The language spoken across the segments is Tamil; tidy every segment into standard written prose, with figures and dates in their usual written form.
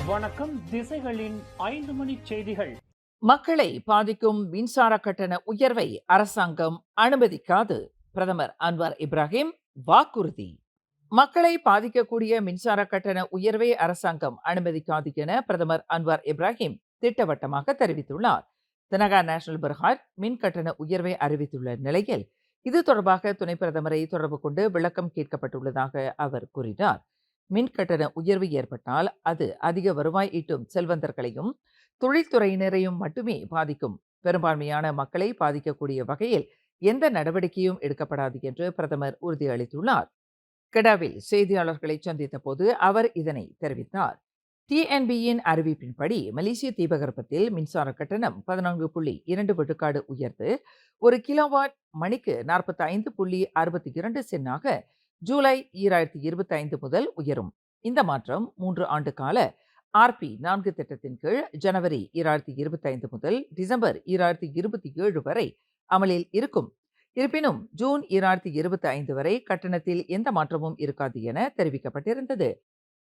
வணக்கம். திசைகளின் 5 மணி செய்திகள். மக்களை பாதிக்கும் மின்சார கட்டண உயர்வை அரசாங்கம் அனுமதிக்காது. பிரதமர் அன்வர் இப்ராஹிம் வாக்குறுதி. மக்களை பாதிக்கக்கூடிய மின்சார கட்டண உயர்வை அரசாங்கம் அனுமதிக்காது என பிரதமர் அன்வர் இப்ராஹிம் திட்டவட்டமாக தெரிவித்துள்ளார். தெனகா நேஷனல் பர்ஹாட் மின் கட்டண உயர்வை அறிவித்துள்ள நிலையில் இது தொடர்பாக துணை பிரதமரை தொடர்பு கொண்டு விளக்கம் கேட்கப்பட்டுள்ளதாக அவர் கூறினார். மின் கட்டண உயர்வு ஏற்பட்டால் அது அதிக வருவாய் ஈட்டும் செல்வந்தர்களையும் தொழில்துறையினரையும் மட்டுமே பாதிக்கும். பெரும்பான்மையான மக்களை பாதிக்கக்கூடிய வகையில் எந்த நடவடிக்கையும் எடுக்கப்படாது என்று பிரதமர் உறுதியளித்துள்ளார். கெடாவில் செய்தியாளர்களை சந்தித்த போது அவர் இதனை தெரிவித்தார். டிஎன்பியின் அறிவிப்பின்படி மலேசிய தீபகற்பத்தில் மின்சார கட்டணம் 14.2 விழுக்காடு உயர்ந்து ஒரு கிலோவாட் மணிக்கு 45.62 சென்னாக ஜூலை 2025 முதல் உயரும். இந்த மாற்றம் 3 ஆண்டு கால RP4 திட்டத்தின் கீழ் ஜனவரி 2025 முதல் டிசம்பர் 2027 வரை அமலில் இருக்கும். இருப்பினும் ஜூன் 2025 வரை கட்டணத்தில் எந்த மாற்றமும் இருக்காது என தெரிவிக்கப்பட்டிருந்தது.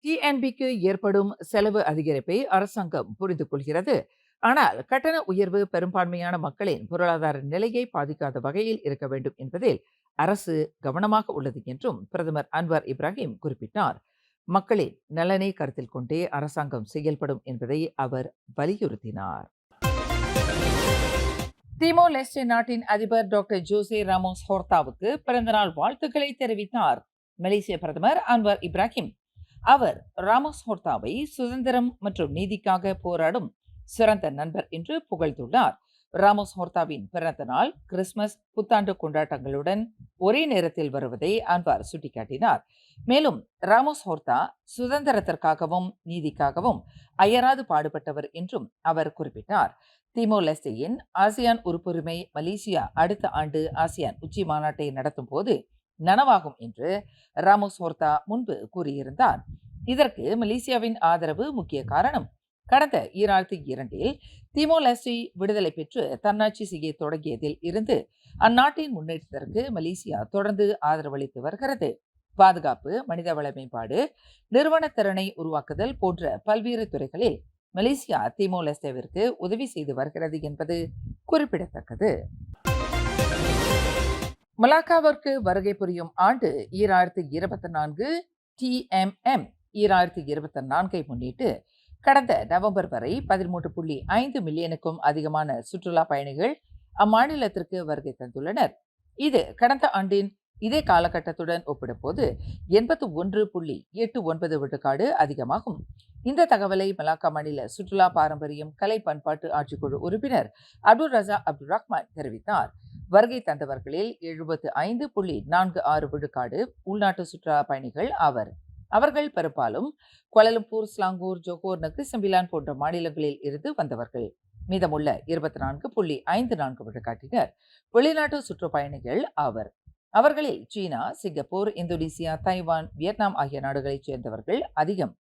டிஎன்பிக்கு ஏற்படும் செலவு அதிகரிப்பை அரசாங்கம் புரிந்து கொள்கிறது. ஆனால் கட்டண உயர்வு பெரும்பான்மையான மக்களின் பொருளாதார நிலையை பாதிக்காத வகையில் இருக்க வேண்டும் என்பதில் அரசு கவனமாக உள்ளது என்றும் பிரதமர் அன்வர் இப்ராஹிம் குறிப்பிட்டார். மக்களின் நலனை கருத்தில் கொண்டே அரசாங்கம் செயல்படும் என்பதை அவர் வலியுறுத்தினார். திமோர் லெஸ்டே நாட்டின் அதிபர் டாக்டர் ஜோசே ராமோஸ் ஹோர்தாவுக்கு பிறந்தநாள் வாழ்த்துக்களை தெரிவித்தார் மலேசிய பிரதமர் அன்வர் இப்ராஹிம். அவர் ராமோஸ் ஹோர்தாவை சுதந்திரம் மற்றும் நீதிக்காக போராடும் சிறந்த நண்பர் என்று புகழ்ந்துள்ளார். ராமோஸ் ஹோர்தாவின் பிறந்த நாள் கிறிஸ்துமஸ் புத்தாண்டு கொண்டாட்டங்களுடன் ஒரே நேரத்தில் வருவதை அன்வார் சுட்டிக்காட்டினார். மேலும் ராமோஸ் ஹோர்தா சுதந்திரத்திற்காகவும் நீதிக்காகவும் அயராது பாடுபட்டவர் என்றும் அவர் குறிப்பிட்டார். திமோர் லெஸ்டேயின் ஆசியான் உறுப்புரிமை மலேசியா அடுத்த ஆண்டு ஆசியான் உச்சி மாநாட்டை நடத்தும் போது நனவாகும் என்று ராமோஸ் ஹோர்தா முன்பு கூறியிருந்தார். இதற்கு மலேசியாவின் ஆதரவு முக்கிய காரணம். கடந்த 2002 திமோர் லெஸ்டே விடுதலை பெற்று தன்னாட்சி செய்ய தொடங்கியதில் இருந்து அந்நாட்டின் முன்னேற்றத்திற்கு மலேசியா தொடர்ந்து ஆதரவளித்து வருகிறது. பாதுகாப்பு, மனிதவள மேம்பாடு, நிறுவன திறனை உருவாக்குதல் போன்ற பல்வேறு துறைகளில் மலேசியா திமோர் லெஸ்டேவிற்கு உதவி செய்து வருகிறது என்பது குறிப்பிடத்தக்கது. மலாக்காவிற்கு வருகை புரியும் ஆண்டு 2024 TMM 2024 முன்னிட்டு கடந்த நவம்பர் வரை 13.5 மில்லியனுக்கும் அதிகமான சுற்றுலா பயணிகள் அம்மாநிலத்திற்கு வருகை தந்துள்ளனர். இது கடந்த ஆண்டின் இதே காலகட்டத்துடன் ஒப்பிடும்போது 81.89 விழுக்காடு அதிகமாகும். இந்த தகவலை மலாக்கா மாநில சுற்றுலா பாரம்பரியம் கலை பண்பாட்டு ஆட்சிக்குழு உறுப்பினர் அப்துல் ரசா அப்துல் ரஹ்மான் தெரிவித்தார். வருகை தந்தவர்களில் 75.46 விழுக்காடு உள்நாட்டு சுற்றுலா பயணிகள் ஆவர். அவர்கள் பெரும்பாலும் கோலாலம்பூர், ஸ்லாங்கூர், ஜோஹோர், நக்ரி செம்பிலான் போன்ற மாநிலங்களில் இருந்து வந்தவர்கள். மீதமுள்ள 24.54 விழுக்காட்டினர் வெளிநாட்டு சுற்றுப்பயணிகள் ஆவர். அவர்களில் சீனா, சிங்கப்பூர், இந்தோனேசியா, தைவான், வியட்நாம் ஆகிய நாடுகளைச் சேர்ந்தவர்கள் அதிகம்.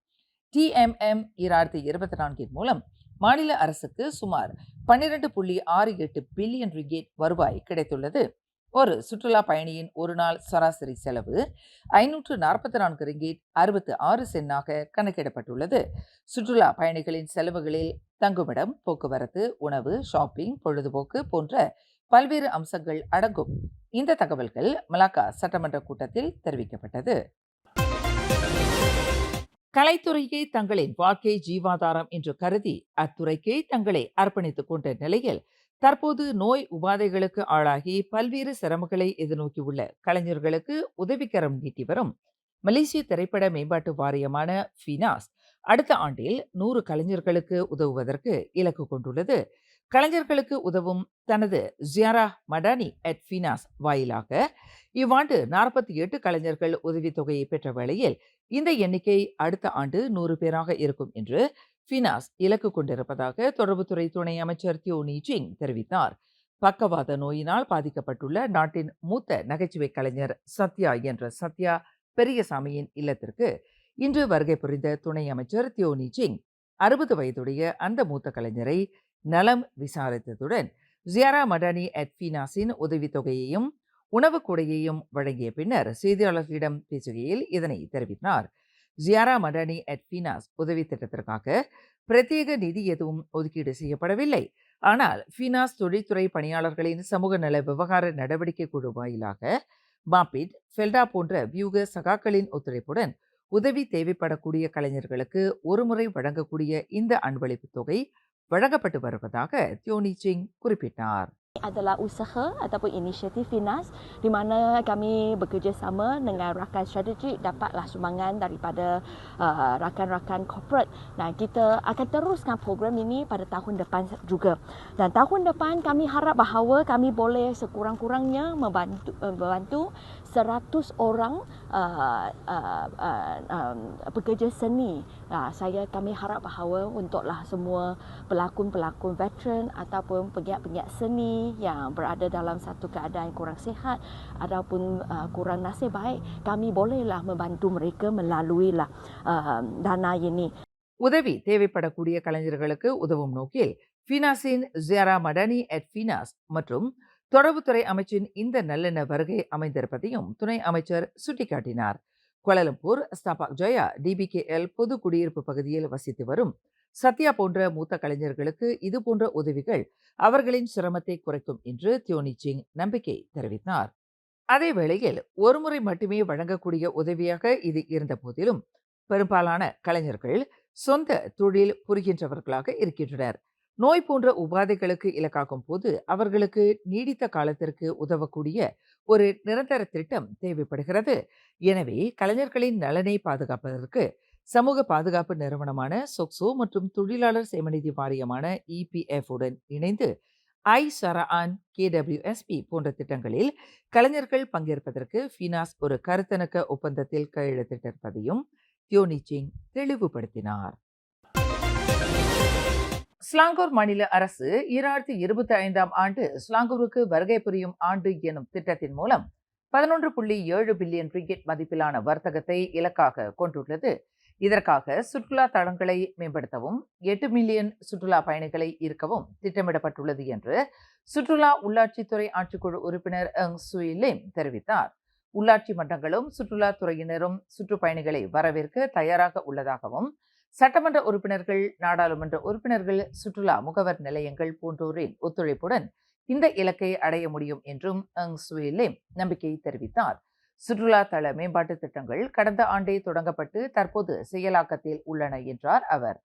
TMM 2024 மூலம் மாநில அரசுக்கு சுமார் 12.68 பில்லியன் ரிங்கேட் வருவாய் கிடைத்துள்ளது. ஒரு சுற்றுலா பயணியின் ஒரு நாள் சராசரி செலவு 544 ரிங்கேட் 66 சென்னாக கணக்கிடப்பட்டுள்ளது. சுற்றுலா பயணிகளின் செலவுகளில் தங்குமிடம், போக்குவரத்து, உணவு, ஷாப்பிங், பொழுதுபோக்கு போன்ற பல்வேறு அம்சங்கள் அடங்கும். இந்த தகவல்கள் மலாக்கா சட்டமன்ற கூட்டத்தில் தெரிவிக்கப்பட்டது. கலைத்துறையை தங்களின் வாழ்க்கை ஜீவாதாரம் என்று கருதி அத்துறைக்கே தங்களை அர்ப்பணித்துக் கொண்ட நிலையில் தற்போது நோய் உபாதைகளுக்கு ஆளாகி பல்வேறு சிரமங்களை எதிர்நோக்கியுள்ள கலைஞர்களுக்கு உதவிக்கரம் நீட்டி வரும் மலேசிய திரைப்பட மேம்பாட்டு வாரியமான ஃபினாஸ் அடுத்த ஆண்டில் 100 கலைஞர்களுக்கு உதவுவதற்கு இலக்கு கொண்டுள்ளது. கலைஞர்களுக்கு உதவும் தனது ஜியாரா மடானி அட் ஃபினாஸ் வாயிலாக இவ்வாண்டு 48 கலைஞர்கள் உதவித்தொகையை பெற்ற வேளையில் இந்த எண்ணிக்கை அடுத்த ஆண்டு 100 பேராக இருக்கும் என்று ஃபினாஸ் இலக்கு கொண்டிருப்பதாக தொடர்புத்துறை துணை அமைச்சர் தியோ நீச்சிங் தெரிவித்தார். பக்கவாத நோயினால் பாதிக்கப்பட்டுள்ள நாட்டின் மூத்த நகைச்சுவை கலைஞர் சத்யா என்ற சத்யா பெரியசாமியின் இல்லத்திற்கு இன்று வருகை புரிந்த துணை அமைச்சர் தியோ நீச்சிங் 60 வயதுடைய அந்த மூத்த கலைஞரை நலம் விசாரித்ததுடன் ஜியாரா மடானி அட் ஃபினாஸின் உதவித்தொகையையும் உணவு கூடையையும் வழங்கிய பின்னர் செய்தியாளர்களிடம் பேசுகையில் இதனை தெரிவித்தார். ஜியாரா மடானி அட் ஃபினாஸ் உதவி திட்டத்திற்காக பிரத்யேக நிதி எதுவும் ஒதுக்கீடு செய்யப்படவில்லை. ஆனால் ஃபினாஸ் தொழில்துறை பணியாளர்களின் சமூக நல விவகார நடவடிக்கை குழு வாயிலாக மாபிட், ஃபெல்டா போன்ற வியூக சகாக்களின் ஒத்துழைப்புடன் உதவி தேவைப்படக்கூடிய கலைஞர்களுக்கு ஒருமுறை வழங்கக்கூடிய இந்த அன்பளிப்பு தொகை வழங்கப்பட்டு வருவதாக தியோனி சிங் குறிப்பிட்டார். Adalah usaha ataupun inisiatif Finas di mana kami bekerjasama dengan rakan strategik dapatlah sumbangan daripada rakan-rakan corporate dan kita akan teruskan program ini pada tahun depan juga. Dan tahun depan kami harap bahawa kami boleh sekurang-kurangnya membantu 100 orang pekerja seni. Kami harap bahawa untuklah semua pelakon-pelakon veteran ataupun pegiat-pegiat seni yang berada dalam satu keadaan kurang sihat ataupun kurang nasib baik, kami bolehlah membantu mereka melalui dana ini. உதவி தேவைப்படக்கூடிய கலைஞர்களுக்கு உதவும் நோக்கில் ஃபினாஸின் ஜியாரா மடானி அட் ஃபினாஸ் மற்றும் தொடர்புத்துறை அமைச்சின் இந்த நல்லெண்ண வருகை அமைந்திருப்பதையும் துணை அமைச்சர் சுட்டிக்காட்டினார். கோலாலம்பூர் ஸ்தாபக் ஜயா DBKL பொது குடியிருப்பு பகுதியில் வசித்து வரும் சத்யா போன்ற மூத்த கலைஞர்களுக்கு இது போன்ற உதவிகள் அவர்களின் சிரமத்தை குறைக்கும் என்று தியோனி சிங் நம்பிக்கை தெரிவித்தார். அதே வேளையில் ஒருமுறை மட்டுமே வழங்கக்கூடிய உதவியாக இது இருந்த போதிலும் பெரும்பாலான கலைஞர்கள் சொந்த தொழில் புரிகின்றவர்களாக இருக்கின்றனர். நோய் போன்ற உபாதைகளுக்கு இலக்காகும் போது அவர்களுக்கு நீடித்த காலத்திற்கு உதவக்கூடிய ஒரு நிரந்தர திட்டம் தேவைப்படுகிறது. எனவே கலைஞர்களின் நலனை பாதுகாப்பதற்கு சமூக பாதுகாப்பு நிறுவனமான சொக்சோ மற்றும் தொழிலாளர் சேமநிதி வாரியமான EPF உடன் இணைந்து ஐசரான் KWSP போன்ற திட்டங்களில் கலைஞர்கள் பங்கேற்பதற்கு ஃபினாஸ் ஒரு கருத்தணக்க ஒப்பந்தத்தில் கையெழுத்திட்டிருப்பதையும் தியோனி சிங் தெளிவுபடுத்தினார். ஸ்லாங்கூர் மாநில அரசு 2025ஆம் ஆண்டு ஸ்லாங்கூருக்கு வருகை புரியும் ஆண்டு எனும் திட்டத்தின் மூலம் 11.7 பில்லியன் ரிங்கிட் மதிப்பிலான வர்த்தகத்தை இலக்காக கொண்டுள்ளது. இதற்காக சுற்றுலா தளங்களை மேம்படுத்தவும் 8 மில்லியன் சுற்றுலா பயணிகளை ஈர்க்கவும் திட்டமிடப்பட்டுள்ளது என்று சுற்றுலா உள்ளாட்சித்துறை ஆட்சிக்குழு உறுப்பினர் சுய் லிம் தெரிவித்தார். உள்ளாட்சி மன்றங்களும் சுற்றுலா துறையினரும் சுற்றுப்பயணிகளை வரவேற்க தயாராக உள்ளதாகவும் சட்டமன்ற உறுப்பினர்கள், நாடாளுமன்ற உறுப்பினர்கள், சுற்றுலா முகவர் நிலையங்கள் போன்றோரின் ஒத்துழைப்புடன் இந்த இலக்கை அடைய முடியும் என்றும் சுய் லிம் நம்பிக்கை தெரிவித்தார். சுற்றுலா தள மேம்பாட்டு திட்டங்கள் கடந்த ஆண்டே தொடங்கப்பட்டு தற்போது செயலாக்கத்தில் உள்ளன என்றார் அவர்.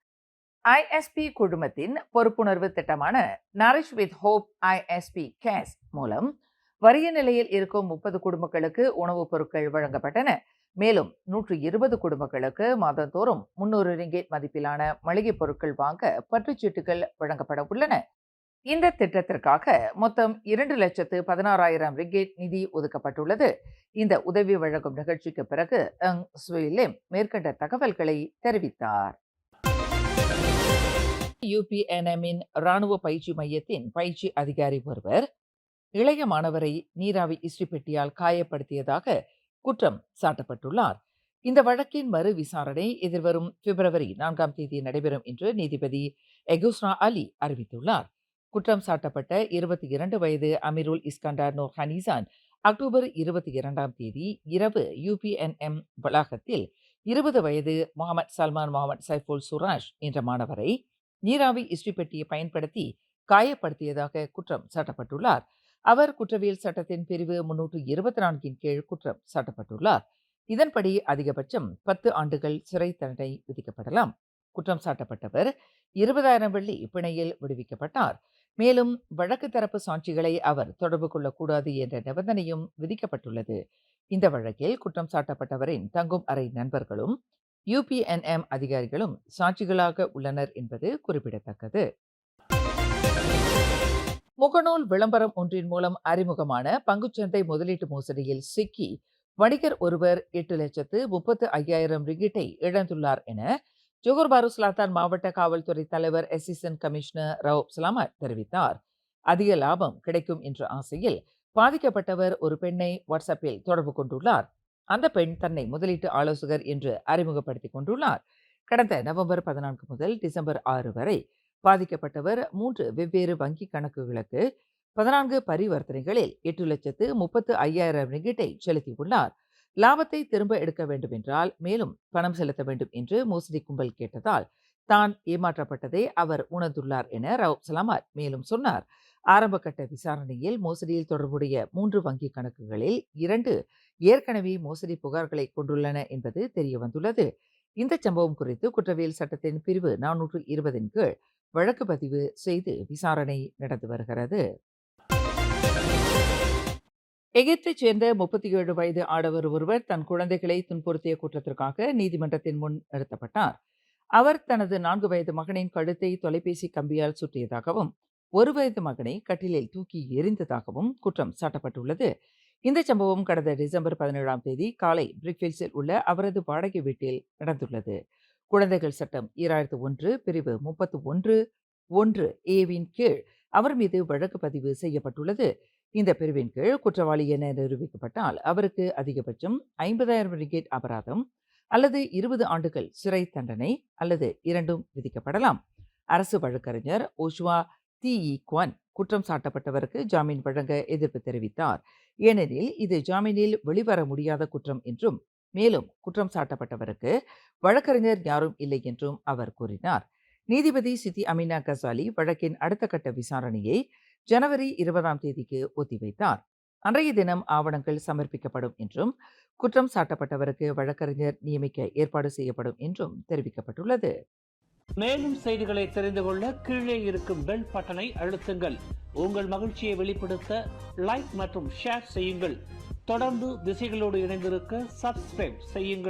ISP குழுமத்தின் பொறுப்புணர்வு திட்டமான nourish with hope ISP gas மூலம் வறிய நிலையில் இருக்கும் 30 குடும்பங்களுக்கு உணவுப் பொருட்கள் வழங்கப்பட்டன. மேலும் 120 குடும்பங்களுக்கு மாதந்தோறும் 300 ரிங்கிட் மதிப்பிலான மளிகை பொருட்கள் வாங்க பற்றுச்சீட்டுகள் வழங்கப்பட உள்ளன. இந்த திட்டத்திற்காக மொத்தம் 2,16,000 ரிங்கிட் நிதி ஒதுக்கப்பட்டுள்ளது. இந்த உதவி வழங்கும் நிகழ்ச்சிக்கு பிறகு சுய் லிம் மேற்கண்ட தகவல்களை தெரிவித்தார். UPNMஇன் ராணுவ பயிற்சி மையத்தின் பயிற்சி அதிகாரி ஒருவர் இளைய மாணவரை நீராவி இஸ்திரிப்பெட்டியால் காயப்படுத்தியதாக குற்றம் சாட்டப்பட்டுள்ளார். இந்த வழக்கின் மறு விசாரணை எதிர்வரும் பிப்ரவரி 4ஆம் தேதி நடைபெறும் என்று நீதிபதி எகுஸ்ரா அலி அறிவித்துள்ளார். குற்றம் சாட்டப்பட்ட 22 வயது அமீருல் இஸ்கண்டார் நூர் ஹனீசான் அக்டோபர் 22ஆம் தேதி இரவு UPNM வளாகத்தில் 20 வயது முகமது சல்மான் முகமது சைஃபுல் சுராஜ் என்ற மாணவரை நீராவி இஸ்திரிப்பெட்டியை பயன்படுத்தி காயப்படுத்தியதாக குற்றம் சாட்டப்பட்டுள்ளார். அவர் குற்றவியல் சட்டத்தின் பிரிவு 324 கீழ் குற்றம் சாட்டப்பட்டுள்ளார். இதன்படி அதிகபட்சம் 10 ஆண்டுகள் சிறை தண்டனை விதிக்கப்படலாம். குற்றம் சாட்டப்பட்டவர் 20,000 வெள்ளி பிணையில் விடுவிக்கப்பட்டார். மேலும் வழக்கு தரப்பு சாட்சிகளை அவர் தொடர்பு கொள்ளக்கூடாது என்ற நிபந்தனையும் விதிக்கப்பட்டுள்ளது. இந்த வழக்கில் குற்றம் சாட்டப்பட்டவரின் தங்கும் அறை நண்பர்களும் UPNM அதிகாரிகளும் சாட்சிகளாக உள்ளனர் என்பது குறிப்பிடத்தக்கது. முகநூல் விளம்பரம் ஒன்றின் மூலம் அறிமுகமான பங்குச்சந்தை முதலீட்டு மோசடியில் சிக்கி வணிகர் ஒருவர் 8,35,000 ரிங்கிட்டை இழந்துள்ளார் என ஜோகர் பாரு ஸ்லாத்தான் மாவட்ட காவல்துறை தலைவர் அசிஸ்டன்ட் கமிஷனர் ரவுப் சலாமத் தெரிவித்தார். அதிக லாபம் கிடைக்கும் என்ற ஆசையில் பாதிக்கப்பட்டவர் ஒரு பெண்ணை வாட்ஸ்அப்பில் தொடர்பு கொண்டுள்ளார். அந்த பெண் தன்னை முதலீட்டு ஆலோசகர் என்று அறிமுகப்படுத்திக் கொண்டுள்ளார். கடந்த நவம்பர் 14 முதல் டிசம்பர் 6 வரை பாதிக்கப்பட்டவர் 3 வெவ்வேறு வங்கி கணக்குகளுக்கு 14 பரிவர்த்தனைகளில் 8,35,000 ரிங்கிட்டை செலுத்தியுள்ளார். லாபத்தை திரும்ப எடுக்க வேண்டும் என்றால் மேலும் பணம் செலுத்த வேண்டும் என்று மோசடி கும்பல் கேட்டதால் தான் ஏமாற்றப்பட்டதை அவர் உணர்ந்துள்ளார் என ரவுப் சலாமத் மேலும் சொன்னார். ஆரம்பகட்ட விசாரணையில் மோசடியில் தொடர்புடைய 3 வங்கி கணக்குகளில் 2 ஏற்கனவே மோசடி புகார்களை கொண்டுள்ளன என்பது தெரியவந்துள்ளது. இந்த சம்பவம் குறித்து குற்றவியல் சட்டத்தின் பிரிவு 420 கீழ் வழக்கு பதிவு செய்து விசாரணை நடந்து வருகிறது. எகிப்தைச் சேர்ந்த 37 வயது ஆடவர் ஒருவர் தன் குழந்தைகளை துன்புறுத்திய குற்றத்திற்காக நீதிமன்றத்தின் முன் நிறுத்தப்பட்டார். அவர் தனது 4 வயது மகனின் கழுத்தை தொலைபேசி கம்பியால் சுற்றியதாகவும் 1 வயது மகனை கட்டிலில் தூக்கி எறிந்ததாகவும் குற்றம் சாட்டப்பட்டுள்ளது. இந்த சம்பவம் கடந்த டிசம்பர் 17ஆம் தேதி காலை பிரிக்ஃபீல்ட்ஸில் உள்ள அவரது வாடகை வீட்டில் நடந்துள்ளது. குழந்தைகள் சட்டம் 2001 பிரிவு 31(1)(a)வின் கீழ் அவர் மீது வழக்கு பதிவு செய்யப்பட்டுள்ளது. இந்த பிரிவின் கீழ் குற்றவாளி என நிரூபிக்கப்பட்டால் அவருக்கு அதிகபட்சம் 50,000 ரிங்கெட் அபராதம் அல்லது 20 ஆண்டுகள் சிறை தண்டனை அல்லது இரண்டும் விதிக்கப்படலாம். அரசு வழக்கறிஞர் ஓஷுவா தி குவான் குற்றம் சாட்டப்பட்டவருக்கு ஜாமீன் வழங்க எதிர்ப்பு தெரிவித்தார். ஏனெனில் இது ஜாமீனில் வெளிவர முடியாத குற்றம் என்றும் மேலும் குற்றம் சாட்டப்பட்டவருக்கு வழக்கறிஞர் யாரும் இல்லை என்றும் அவர் கூறினார். நீதிபதி சித்தி அமினா கசாலி வழக்கின் அடுத்த கட்ட விசாரணையை ஜனவரி 20ஆம் தேதிக்கு ஒத்திவைத்தார். அன்றைய தினம் ஆவணங்கள் சமர்ப்பிக்கப்படும் என்றும் குற்றம் சாட்டப்பட்டவருக்கு வழக்கறிஞர் நியமிக்க ஏற்பாடு செய்யப்படும் என்றும் தெரிவிக்கப்பட்டுள்ளது. மேலும் செய்திகளை தெரிந்து கொள்ள கீழே இருக்கும் பெல் பட்டனை அழுத்துங்கள். உங்கள் மகிழ்ச்சியை வெளிப்படுத்த லைக் மற்றும் ஷேர் செய்யுங்கள். தொடர்ந்து திசைகளோடு இணைந்திருக்க சப்ஸ்கிரைப் செய்யுங்கள்.